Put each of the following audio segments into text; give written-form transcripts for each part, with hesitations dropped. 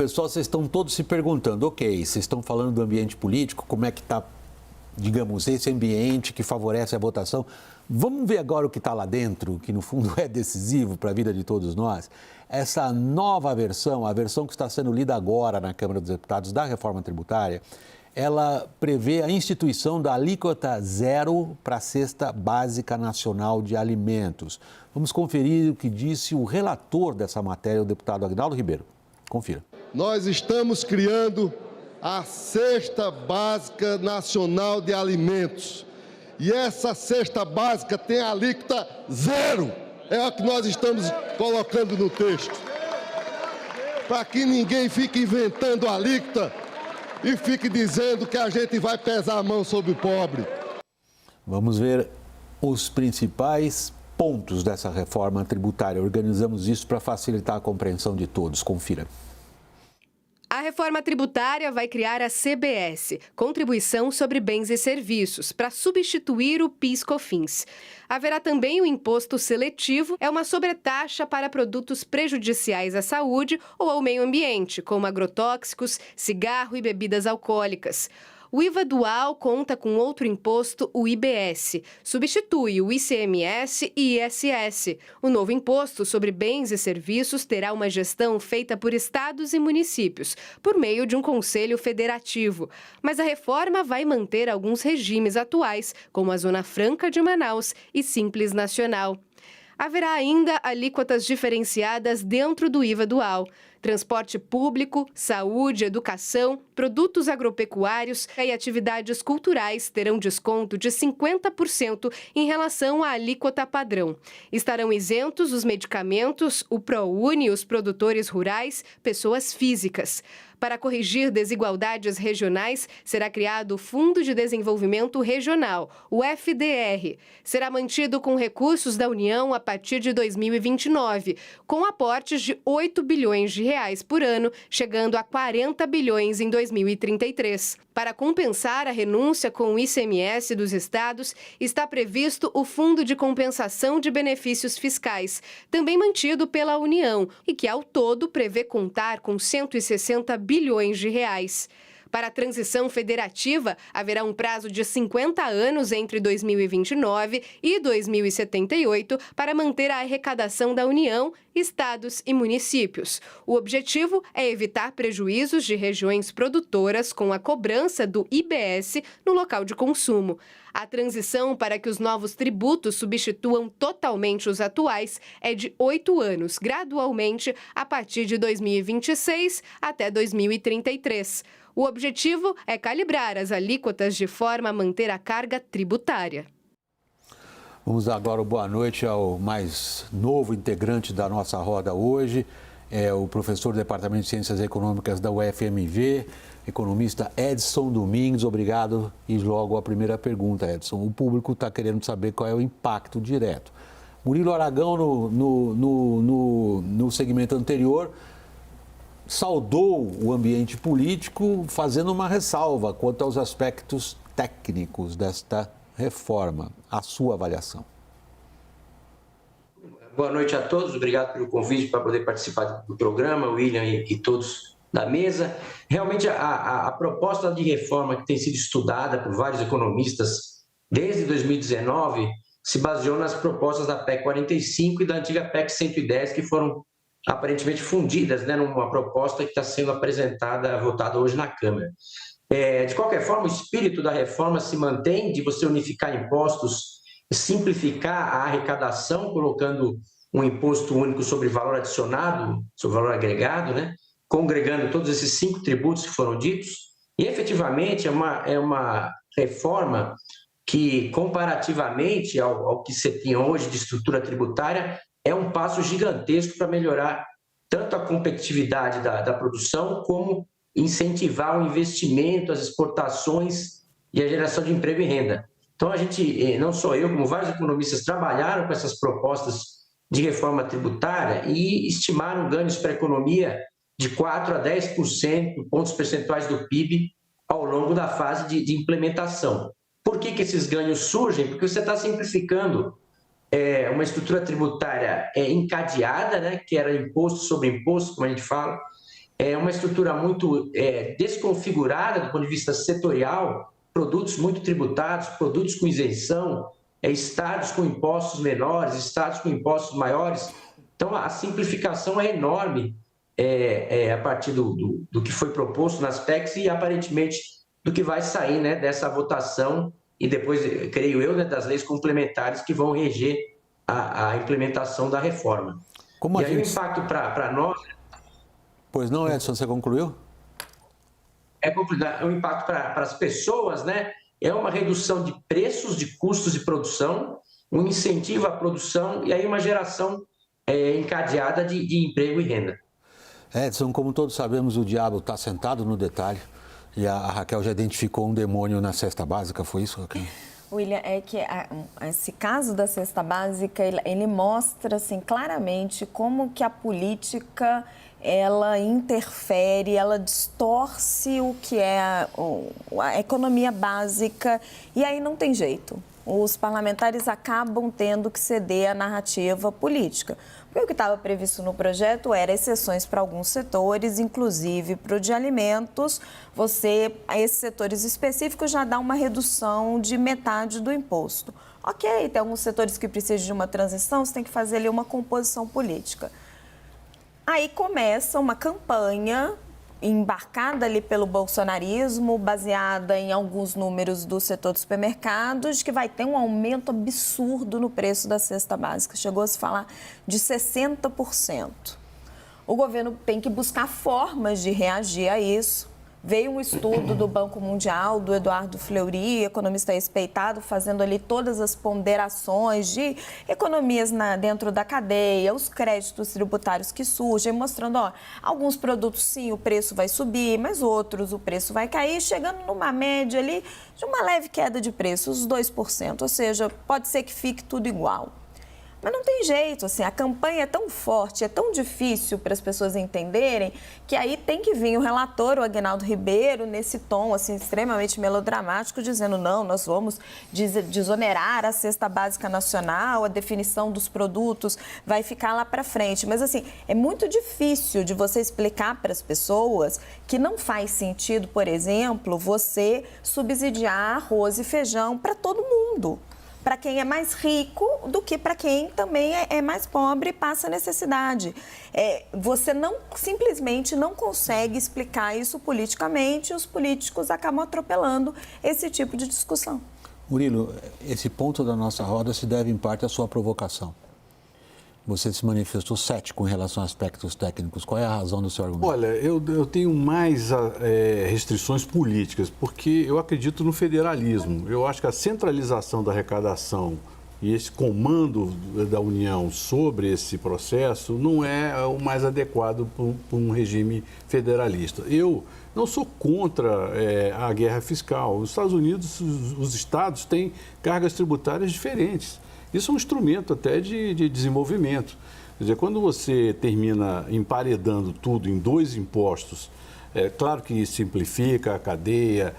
Pessoal, vocês estão todos se perguntando, ok, vocês estão falando do ambiente político, como é que está, digamos, esse ambiente que favorece a votação. Vamos ver agora o que está lá dentro, que no fundo é decisivo para a vida de todos nós. Essa nova versão, a versão que está sendo lida agora na Câmara dos Deputados da reforma tributária, ela prevê a instituição da alíquota zero para a cesta básica nacional de alimentos. Vamos conferir o que disse o relator dessa matéria, o deputado Agnaldo Ribeiro. Confira. Nós estamos criando a Cesta Básica Nacional de Alimentos. E essa cesta básica tem a alíquota zero. É o que nós estamos colocando no texto. Para que ninguém fique inventando alíquota e fique dizendo que a gente vai pesar a mão sobre o pobre. Vamos ver os principais pontos dessa reforma tributária. Organizamos isso para facilitar a compreensão de todos. Confira. A reforma tributária vai criar a CBS, Contribuição sobre Bens e Serviços, para substituir o PIS/COFINS. Haverá também o imposto seletivo, é uma sobretaxa para produtos prejudiciais à saúde ou ao meio ambiente, como agrotóxicos, cigarro e bebidas alcoólicas. O IVA dual conta com outro imposto, o IBS. Substitui o ICMS e ISS. O novo imposto sobre bens e serviços terá uma gestão feita por estados e municípios, por meio de um conselho federativo. Mas a reforma vai manter alguns regimes atuais, como a Zona Franca de Manaus e Simples Nacional. Haverá ainda alíquotas diferenciadas dentro do IVA dual. Transporte público, saúde, educação, produtos agropecuários e atividades culturais terão desconto de 50% em relação à alíquota padrão. Estarão isentos os medicamentos, o ProUni, os produtores rurais, pessoas físicas. Para corrigir desigualdades regionais, será criado o Fundo de Desenvolvimento Regional, o FDR. Será mantido com recursos da União a partir de 2029, com aportes de 8 bilhões de reais por ano, chegando a 40 bilhões em 2033. Para compensar a renúncia com o ICMS dos estados, está previsto o Fundo de Compensação de Benefícios Fiscais, também mantido pela União, e que ao todo prevê contar com 160 bilhões de reais. Para a transição federativa, haverá um prazo de 50 anos entre 2029 e 2078 para manter a arrecadação da União, estados e municípios. O objetivo é evitar prejuízos de regiões produtoras com a cobrança do IBS no local de consumo. A transição para que os novos tributos substituam totalmente os atuais é de 8 anos, gradualmente, a partir de 2026 até 2033. O objetivo é calibrar as alíquotas de forma a manter a carga tributária. Vamos dar agora boa noite ao mais novo integrante da nossa roda hoje, é o professor do Departamento de Ciências Econômicas da UFMV, economista Edson Domingues. Obrigado. E logo a primeira pergunta, Edson. O público está querendo saber qual é o impacto direto. Murilo Aragão, no segmento anterior, saudou o ambiente político, fazendo uma ressalva quanto aos aspectos técnicos desta reforma. A sua avaliação. Boa noite a todos, obrigado pelo convite para poder participar do programa, William e todos da mesa. Realmente, a proposta de reforma que tem sido estudada por vários economistas desde 2019 se baseou nas propostas da PEC 45 e da antiga PEC 110, que foram aparentemente fundidas, né, numa proposta que está sendo apresentada, votada hoje na Câmara. De qualquer forma, o espírito da reforma se mantém de você unificar impostos, simplificar a arrecadação, colocando um imposto único sobre valor adicionado, sobre valor agregado, né, congregando todos esses 5 tributos que foram ditos, e efetivamente é uma reforma que, comparativamente ao que se tinha hoje de estrutura tributária, é um passo gigantesco para melhorar tanto a competitividade da produção, como incentivar o investimento, as exportações e a geração de emprego e renda. Então, a gente, não só eu, como vários economistas, trabalharam com essas propostas de reforma tributária e estimaram ganhos para a economia de 4% a 10% pontos percentuais do PIB ao longo da fase de implementação. Por que esses ganhos surgem? Porque você está simplificando uma estrutura tributária encadeada, né, que era imposto sobre imposto, como a gente fala, é uma estrutura muito desconfigurada do ponto de vista setorial, produtos muito tributados, produtos com isenção, estados com impostos menores, estados com impostos maiores. Então, a simplificação é enorme a partir do que foi proposto nas PECs e, aparentemente, do que vai sair, né, dessa votação e depois, creio eu, né, das leis complementares que vão reger a implementação da reforma. Como e aí o impacto para nós... Pois não, Edson, você concluiu? O impacto para as pessoas, né, é uma redução de preços, de custos de produção, um incentivo à produção e aí uma geração encadeada de emprego e renda. Edson, como todos sabemos, o diabo está sentado no detalhe e a Raquel já identificou um demônio na cesta básica, foi isso, Raquel? William, é que esse caso da cesta básica, ele mostra assim, claramente como que a política ela interfere, ela distorce o que é a economia básica e aí não tem jeito. Os parlamentares acabam tendo que ceder à narrativa política. Porque o que estava previsto no projeto era exceções para alguns setores, inclusive para o de alimentos. A esses setores específicos já dá uma redução de metade do imposto. Ok, tem alguns setores que precisam de uma transição, você tem que fazer ali uma composição política. Aí começa uma campanha embarcada ali pelo bolsonarismo, baseada em alguns números do setor dos supermercados, que vai ter um aumento absurdo no preço da cesta básica. Chegou a se falar de 60%. O governo tem que buscar formas de reagir a isso. Veio um estudo do Banco Mundial, do Eduardo Fleury, economista respeitado, fazendo ali todas as ponderações de economias dentro da cadeia, os créditos tributários que surgem, mostrando, alguns produtos sim, o preço vai subir, mas outros o preço vai cair, chegando numa média ali de uma leve queda de preço, os 2%, ou seja, pode ser que fique tudo igual. Mas não tem jeito, assim, a campanha é tão forte, é tão difícil para as pessoas entenderem, que aí tem que vir o relator, o Aguinaldo Ribeiro, nesse tom, assim, extremamente melodramático, dizendo, não, nós vamos desonerar a cesta básica nacional, a definição dos produtos vai ficar lá para frente. Mas, assim, é muito difícil de você explicar para as pessoas que não faz sentido, por exemplo, você subsidiar arroz e feijão para todo mundo. Para quem é mais rico do que para quem também é mais pobre e passa necessidade. Você simplesmente não consegue explicar isso politicamente e os políticos acabam atropelando esse tipo de discussão. Murilo, esse ponto da nossa roda se deve em parte à sua provocação. Você se manifestou cético em relação a aspectos técnicos. Qual é a razão do seu argumento? Olha, eu tenho mais restrições políticas, porque eu acredito no federalismo. Eu acho que a centralização da arrecadação e esse comando da União sobre esse processo não é o mais adequado para um regime federalista. Eu não sou contra a guerra fiscal. Os Estados Unidos, os estados têm cargas tributárias diferentes. Isso é um instrumento até de desenvolvimento. Quer dizer, quando você termina emparedando tudo em 2 impostos, claro que simplifica a cadeia,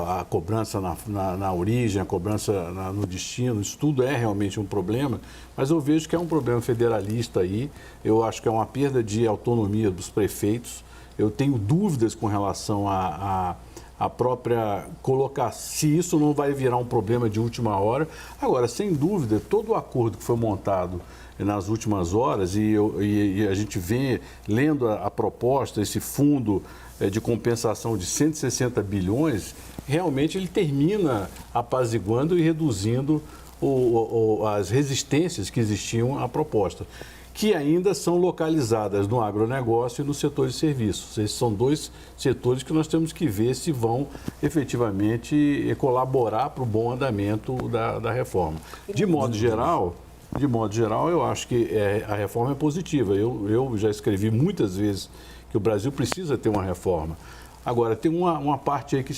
a cobrança na origem, a cobrança no destino, isso tudo é realmente um problema, mas eu vejo que é um problema federalista aí, eu acho que é uma perda de autonomia dos prefeitos, eu tenho dúvidas com relação a própria colocar, se isso não vai virar um problema de última hora. Agora, sem dúvida, todo o acordo que foi montado nas últimas horas, e a gente vem lendo a proposta, esse fundo de compensação de 160 bilhões, realmente ele termina apaziguando e reduzindo as resistências que existiam à proposta, que ainda são localizadas no agronegócio e no setor de serviços. Esses são 2 setores que nós temos que ver se vão efetivamente colaborar para o bom andamento da reforma. De modo geral, eu acho que a reforma é positiva. Eu já escrevi muitas vezes que o Brasil precisa ter uma reforma. Agora, tem uma parte aí que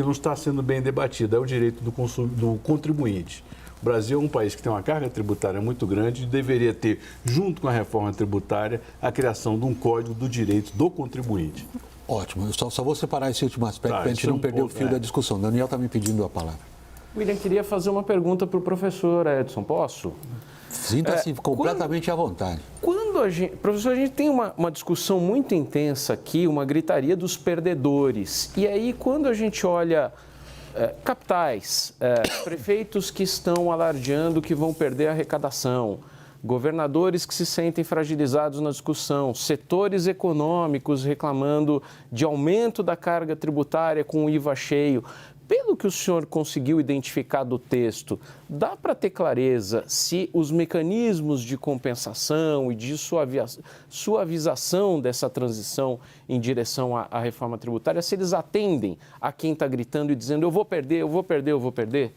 não está sendo bem debatida, é o direito do contribuinte. O Brasil é um país que tem uma carga tributária muito grande e deveria ter, junto com a reforma tributária, a criação de um código do direito do contribuinte. Ótimo. Eu só vou separar esse último aspecto para a gente não perder o fio da discussão. Daniel está me pedindo a palavra. William, queria fazer uma pergunta para o professor Edson, posso? Sinta-se completamente à vontade. Professor, a gente tem uma discussão muito intensa aqui, uma gritaria dos perdedores. E aí, quando a gente olha capitais, prefeitos que estão alardeando que vão perder a arrecadação, governadores que se sentem fragilizados na discussão, setores econômicos reclamando de aumento da carga tributária com o IVA cheio. Pelo que o senhor conseguiu identificar do texto, dá para ter clareza se os mecanismos de compensação e de suavização dessa transição em direção à reforma tributária, se eles atendem a quem está gritando e dizendo eu vou perder, eu vou perder, eu vou perder?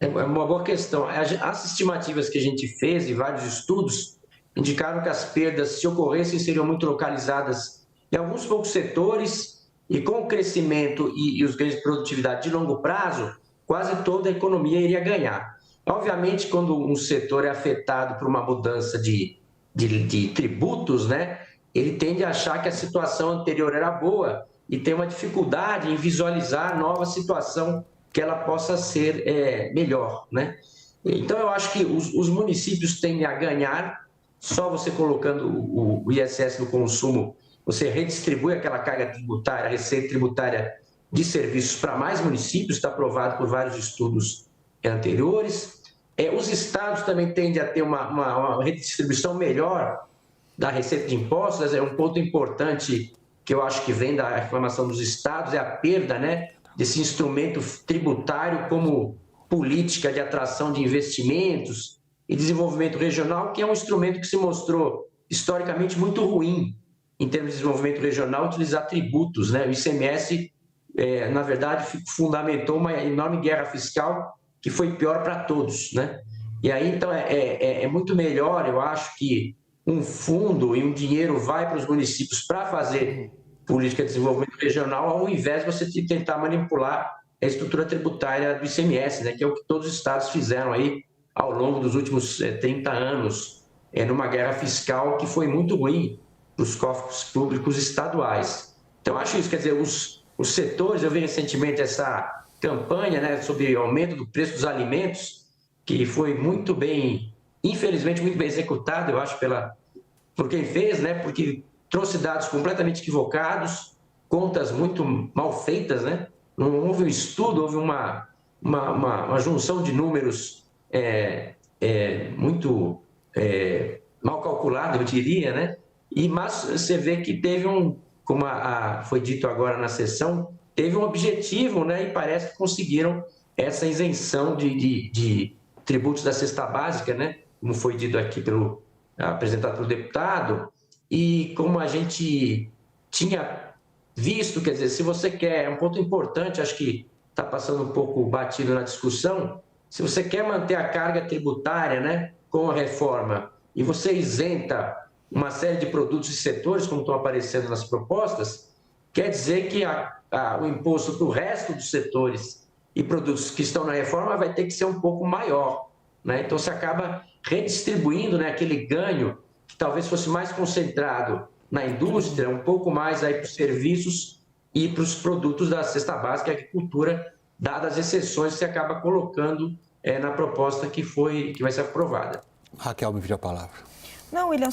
É uma boa questão. As estimativas que a gente fez e vários estudos indicaram que as perdas, se ocorressem, seriam muito localizadas em alguns poucos setores. E com o crescimento e os ganhos de produtividade de longo prazo, quase toda a economia iria ganhar. Obviamente, quando um setor é afetado por uma mudança de tributos, né, ele tende a achar que a situação anterior era boa e tem uma dificuldade em visualizar a nova situação que ela possa ser melhor, né? Então, eu acho que os municípios tendem a ganhar, só você colocando o ISS no consumo, você redistribui aquela carga tributária, a receita tributária de serviços para mais municípios, está provado por vários estudos anteriores. Os estados também tendem a ter uma redistribuição melhor da receita de impostos. É um ponto importante que eu acho que vem da reclamação dos estados, é a perda, né, desse instrumento tributário como política de atração de investimentos e desenvolvimento regional, que é um instrumento que se mostrou historicamente muito ruim em termos de desenvolvimento regional, utilizar tributos, né? O ICMS, na verdade, fundamentou uma enorme guerra fiscal que foi pior para todos, né? E aí, então, é muito melhor, eu acho, que um fundo e um dinheiro vai para os municípios para fazer política de desenvolvimento regional, ao invés de você tentar manipular a estrutura tributária do ICMS, né? Que é o que todos os estados fizeram aí ao longo dos últimos 30 anos, numa guerra fiscal que foi muito ruim para os cofres públicos estaduais. Então, acho isso, quer dizer, os setores, eu vi recentemente essa campanha, né, sobre o aumento do preço dos alimentos, que foi muito bem, infelizmente, muito bem executado, eu acho, por quem fez, né, porque trouxe dados completamente equivocados, contas muito mal feitas, né, não houve um estudo, houve uma junção de números muito mal calculada, eu diria, né, mas você vê que teve como foi dito agora na sessão, teve um objetivo, né? E parece que conseguiram essa isenção de tributos da cesta básica, né? Como foi dito aqui apresentado pelo deputado, e como a gente tinha visto, quer dizer, se você quer, é um ponto importante, acho que está passando um pouco batido na discussão, se você quer manter a carga tributária, né? Com a reforma, e você isenta uma série de produtos e setores, como estão aparecendo nas propostas, quer dizer que o imposto para o resto dos setores e produtos que estão na reforma vai ter que ser um pouco maior, né? Então, você acaba redistribuindo, né, aquele ganho que talvez fosse mais concentrado na indústria, um pouco mais aí para os serviços e para os produtos da cesta básica e agricultura, dadas as exceções que você acaba colocando na proposta que vai ser aprovada. Raquel, me pediu a palavra. Não, William,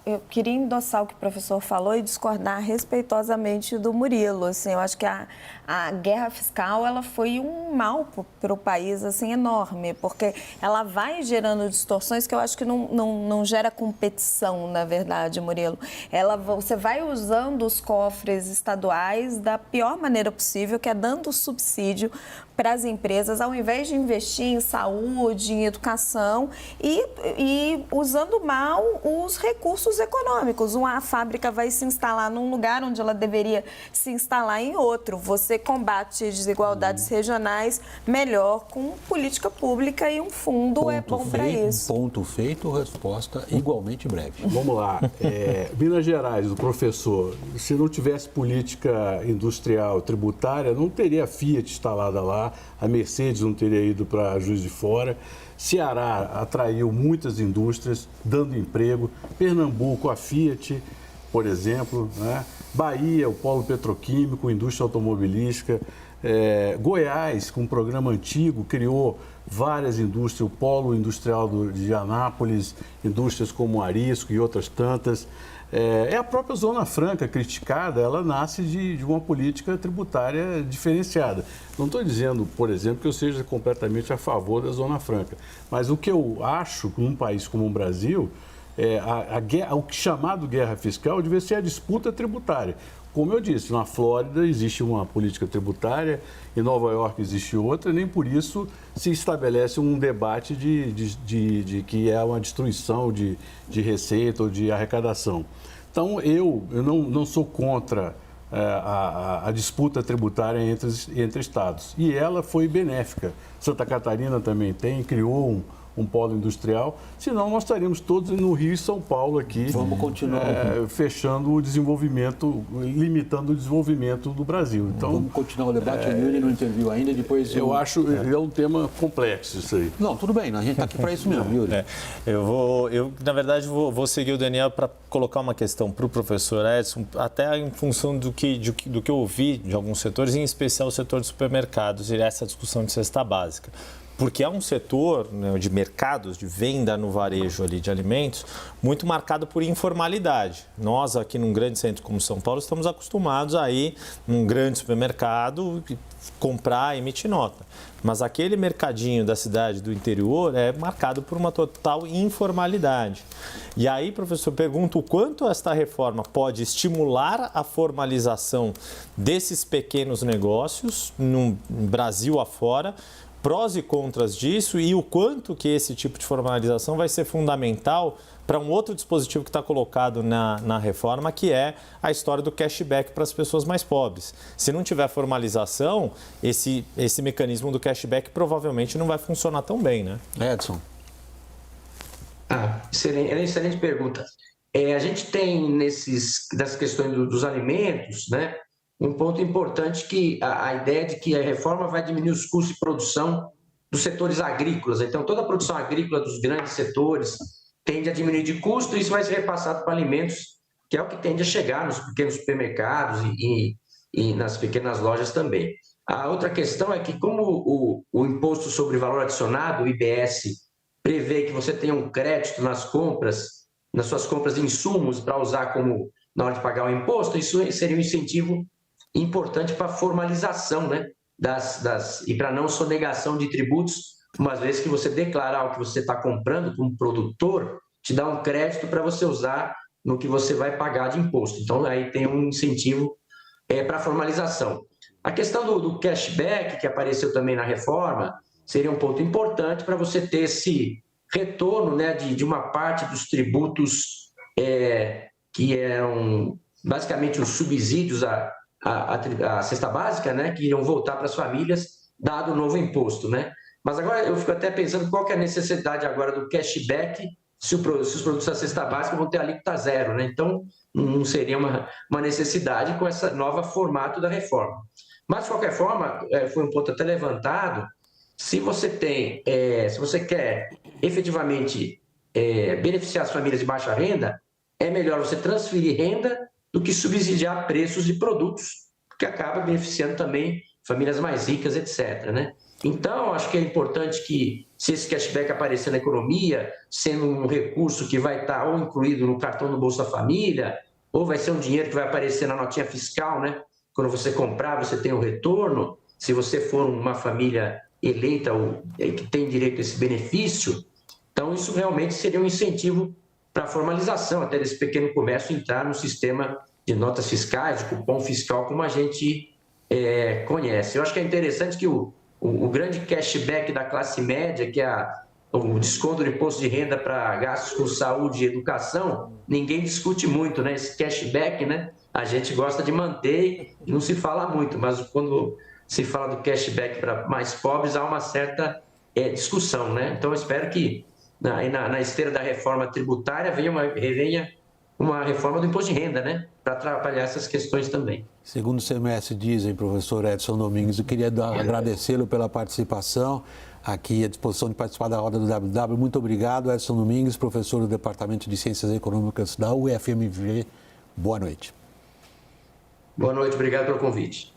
eu queria endossar o que o professor falou e discordar respeitosamente do Murilo. Assim, eu acho que a guerra fiscal ela foi um mal para o país assim, enorme, porque ela vai gerando distorções que eu acho que não gera competição, na verdade, Murilo. Você vai usando os cofres estaduais da pior maneira possível, que é dando subsídio para as empresas, ao invés de investir em saúde, em educação e usando mal os recursos econômicos. Uma fábrica vai se instalar num lugar onde ela deveria se instalar em outro. Você combate desigualdades regionais melhor com política pública e um fundo é bom para isso. Ponto feito, resposta igualmente breve. Vamos lá. Minas Gerais, o professor, se não tivesse política industrial tributária, não teria a Fiat instalada lá, a Mercedes não teria ido para Juiz de Fora. Ceará atraiu muitas indústrias, dando emprego. Pernambuco, a Fiat, por exemplo, né? Bahia, o polo petroquímico, indústria automobilística. Goiás, com um programa antigo, criou várias indústrias, o polo industrial de Anápolis, indústrias como Arisco e outras tantas. A própria Zona Franca criticada, ela nasce de uma política tributária diferenciada. Não estou dizendo, por exemplo, que eu seja completamente a favor da Zona Franca, mas o que eu acho, num país como o Brasil, o chamado guerra fiscal deve ser a disputa tributária. Como eu disse, na Flórida existe uma política tributária, em Nova York existe outra, nem por isso se estabelece um debate de que é uma destruição de receita ou de arrecadação. Então, eu não sou contra a disputa tributária entre estados. E ela foi benéfica. Santa Catarina também criou um polo industrial, senão nós estaríamos todos no Rio e São Paulo aqui. Vamos continuar. Fechando o desenvolvimento, limitando o desenvolvimento do Brasil. Então, vamos continuar o debate. O Yuri não interviu ainda, depois... Eu acho que é um tema complexo isso aí. Não, tudo bem, a gente está aqui para isso mesmo, Yuri. Eu, na verdade, vou seguir o Daniel para colocar uma questão para o professor Edson, até em função do que eu ouvi de alguns setores, em especial o setor de supermercados e essa discussão de cesta básica. Porque é um setor, né, de mercados, de venda no varejo ali de alimentos, muito marcado por informalidade. Nós aqui num grande centro como São Paulo estamos acostumados a ir num grande supermercado, comprar e emitir nota. Mas aquele mercadinho da cidade do interior é marcado por uma total informalidade. E aí, professor, pergunto o quanto esta reforma pode estimular a formalização desses pequenos negócios no Brasil afora, prós e contras disso e o quanto que esse tipo de formalização vai ser fundamental para um outro dispositivo que está colocado na reforma, que é a história do cashback para as pessoas mais pobres. Se não tiver formalização, esse mecanismo do cashback provavelmente não vai funcionar tão bem, né? Edson. Excelente pergunta. A gente tem das questões dos alimentos, né? Um ponto importante que a ideia de que a reforma vai diminuir os custos de produção dos setores agrícolas. Então, toda a produção agrícola dos grandes setores tende a diminuir de custo e isso vai ser repassado para alimentos, que é o que tende a chegar nos pequenos supermercados e nas pequenas lojas também. A outra questão é que, como o Imposto sobre Valor Adicionado, o IBS, prevê que você tenha um crédito nas suas compras de insumos para usar na hora de pagar o imposto, isso seria um incentivo importante para a formalização, né, e para não sonegação de tributos, uma vez que você declarar o que você está comprando como produtor, te dá um crédito para você usar no que você vai pagar de imposto. Então, aí tem um incentivo para a formalização. A questão do cashback, que apareceu também na reforma, seria um ponto importante para você ter esse retorno, né, de uma parte dos tributos que eram basicamente os subsídios a cesta básica, né, que iriam voltar para as famílias, dado o novo imposto, né? Mas agora eu fico até pensando qual que é a necessidade agora do cashback se os produtos da cesta básica vão ter alíquota zero, né? Então, não seria uma necessidade com esse novo formato da reforma. Mas, de qualquer forma, foi um ponto até levantado, se você quer efetivamente beneficiar as famílias de baixa renda, é melhor você transferir renda do que subsidiar preços de produtos, que acaba beneficiando também famílias mais ricas, etc., né? Então, acho que é importante que, se esse cashback aparecer na economia, sendo um recurso que vai estar ou incluído no cartão do Bolsa Família, ou vai ser um dinheiro que vai aparecer na notinha fiscal, né? Quando você comprar, você tem o retorno. Se você for uma família eleita ou que tem direito a esse benefício, então isso realmente seria um incentivo para a formalização até desse pequeno comércio entrar no sistema de notas fiscais, de cupom fiscal, como a gente conhece. Eu acho que é interessante que o grande cashback da classe média, que é o desconto do imposto de renda para gastos com saúde e educação, ninguém discute muito, né? Esse cashback, né? A gente gosta de manter e não se fala muito, mas quando se fala do cashback para mais pobres, há uma certa discussão, né? Então, eu espero que na esteira da reforma tributária venha uma reforma do imposto de renda, né? Para atrapalhar essas questões também. Segundo o CMS dizem, professor Edson Domingues, eu queria agradecê-lo pela participação aqui à disposição de participar da roda do WW. Muito obrigado, Edson Domingues, professor do Departamento de Ciências Econômicas da UFMG. Boa noite. Boa noite, obrigado pelo convite.